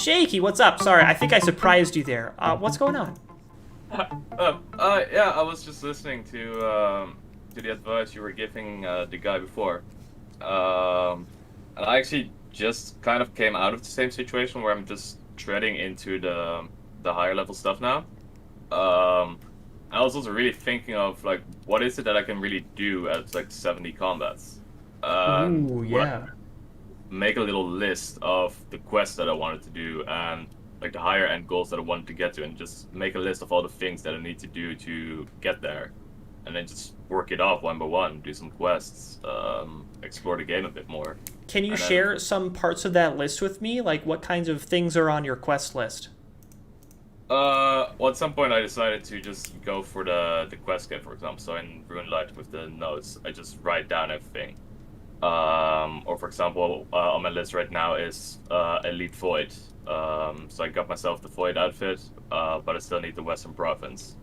Shaky, what's up? Sorry, I think I surprised you there. What's going on? Yeah, I was just listening to the advice you were giving the guy before. And I actually just kind of came out of the same situation where I'm just treading into the higher level stuff now. I was also really thinking of like what is it that I can really do at like 70 combats. Ooh, What yeah. make a little list of the quests that I wanted to do and like the higher end goals that I wanted to get to, and just make a list of all the things that I need to do to get there, and then just work it off one by one, do some quests, explore the game a bit more. Can you And then, share some parts of that list with me? Like, what kinds of things are on your quest list? well, at some point I decided to just go for the quest kit, for example. So in Runelight with the notes, I just write down everything. Or for example, on my list right now is Elite Void. So I got myself the Void outfit, but I still need the Western Province.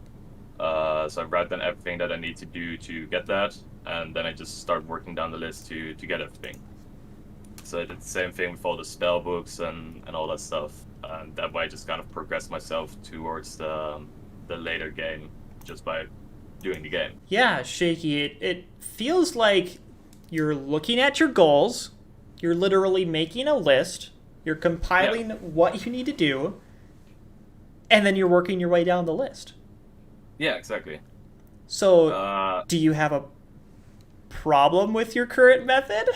So I write down everything that I need to do to get that, and then I just start working down the list to get everything. So I did the same thing with all the spell books and all that stuff. And that way I just kind of progress myself towards the later game just by doing the game. Yeah, Shaky, it feels like you're looking at your goals, you're literally making a list, you're compiling what you need to do, and then you're working your way down the list. Yeah, exactly. So, Uh, do you have a problem with your current method?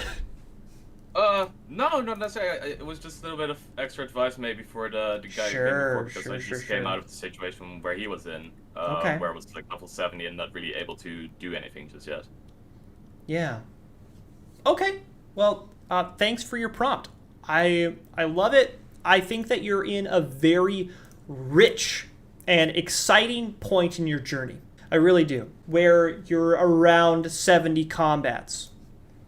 no, not necessarily. It was just a little bit of extra advice maybe for the guy who came before, Sure, because sure, I sure, just came sure. out of the situation where he was in, Okay. where I was like level 70 and not really able to do anything just yet. Yeah. Okay. Well, thanks for your prompt. I love it. I think that you're in a very rich and exciting point in your journey. I really do. Where you're around 70 combats.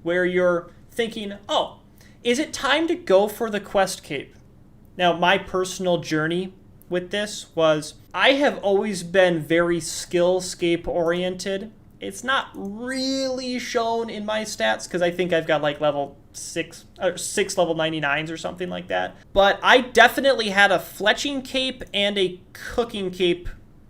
Where you're thinking, oh, is it time to go for the quest cape? Now, my personal journey with this was I have always been very skillscape oriented. It's not really shown in my stats because I think I've got like level 6 or 6 level 99s or something like that. But I definitely had a fletching cape and a cooking cape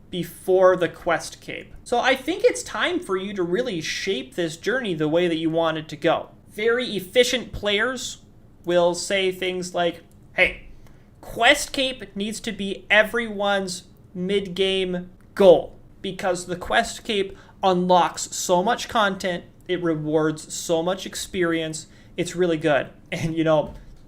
before the quest cape. So I think it's time for you to really shape this journey the way that you want it to go. Very efficient players will say things like, hey, quest cape needs to be everyone's mid-game goal because the quest cape unlocks so much content, it rewards so much experience, it's really good. And,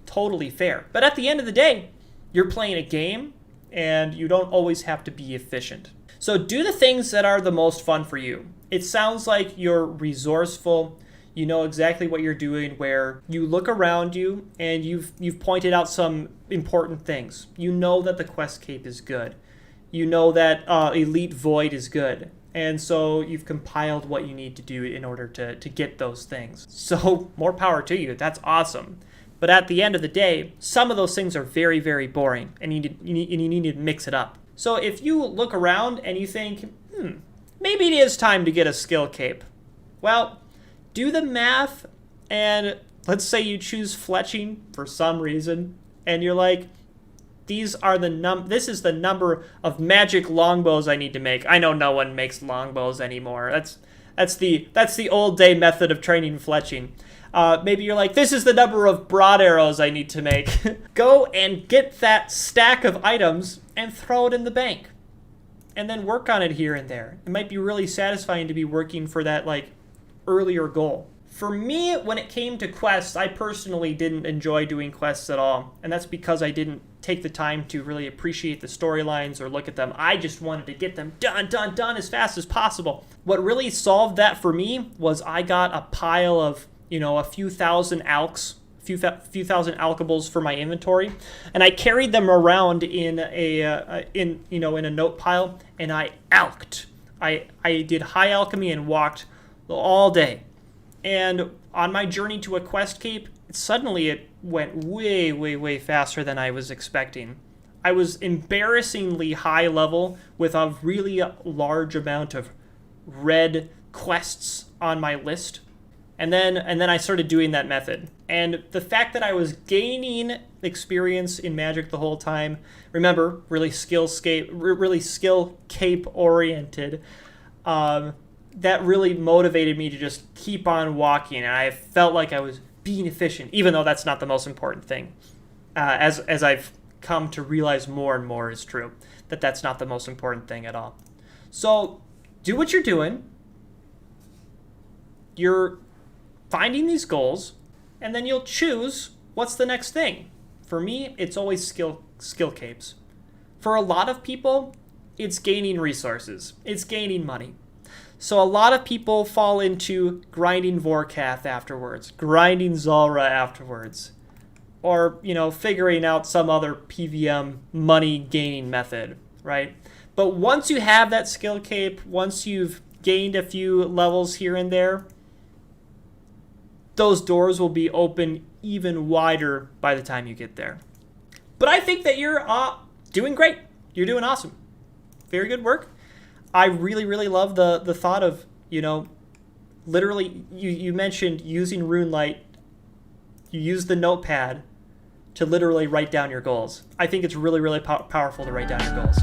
totally fair. But at the end of the day, you're playing a game and you don't always have to be efficient. So do the things that are the most fun for you. It sounds like you're resourceful. You know exactly what you're doing, where you look around you and you've pointed out some important things. You know that the quest cape is good. You know that Elite Void is good. And so you've compiled what you need to do in order to get those things. So more power to you. That's awesome. But at the end of the day, some of those things are very, very boring, and you need to mix it up. So if you look around and you think, maybe it is time to get a skill cape. Well, do the math, and let's say you choose fletching for some reason, and you're like, this is the number of magic longbows I need to make. I know no one makes longbows anymore. That's the old day method of training fletching. Maybe you're like, this is the number of broad arrows I need to make. Go and get that stack of items and throw it in the bank. And then work on it here and there. It might be really satisfying to be working for that earlier goal. For me, when it came to quests, I personally didn't enjoy doing quests at all. And that's because I didn't take the time to really appreciate the storylines or look at them. I just wanted to get them done as fast as possible. What really solved that for me was I got a pile of, a few thousand alks, few thousand alkables for my inventory, and I carried them around in a note pile, and I alked. I did high alchemy and walked all day. And on my journey to a quest cape, suddenly it went way, way, way faster than I was expecting. I was embarrassingly high level with a really large amount of red quests on my list. And then I started doing that method. And the fact that I was gaining experience in Magic the whole time, remember, really skill cape oriented, that really motivated me to just keep on walking. And I felt like I was being efficient, even though that's not the most important thing. As I've come to realize more and more is true, that that's not the most important thing at all. So do what you're doing. You're finding these goals, and then you'll choose what's the next thing. For me, it's always skill capes. For a lot of people, it's gaining resources. It's gaining money. So a lot of people fall into grinding Vorkath afterwards, grinding Zulrah afterwards, or, figuring out some other PVM money gaining method, right? But once you have that skill cape, once you've gained a few levels here and there, those doors will be open even wider by the time you get there. But I think that you're doing great. You're doing awesome. Very good work. I really, really love the thought of, literally, you mentioned using RuneLight. You use the notepad to literally write down your goals. I think it's really, really powerful to write down your goals.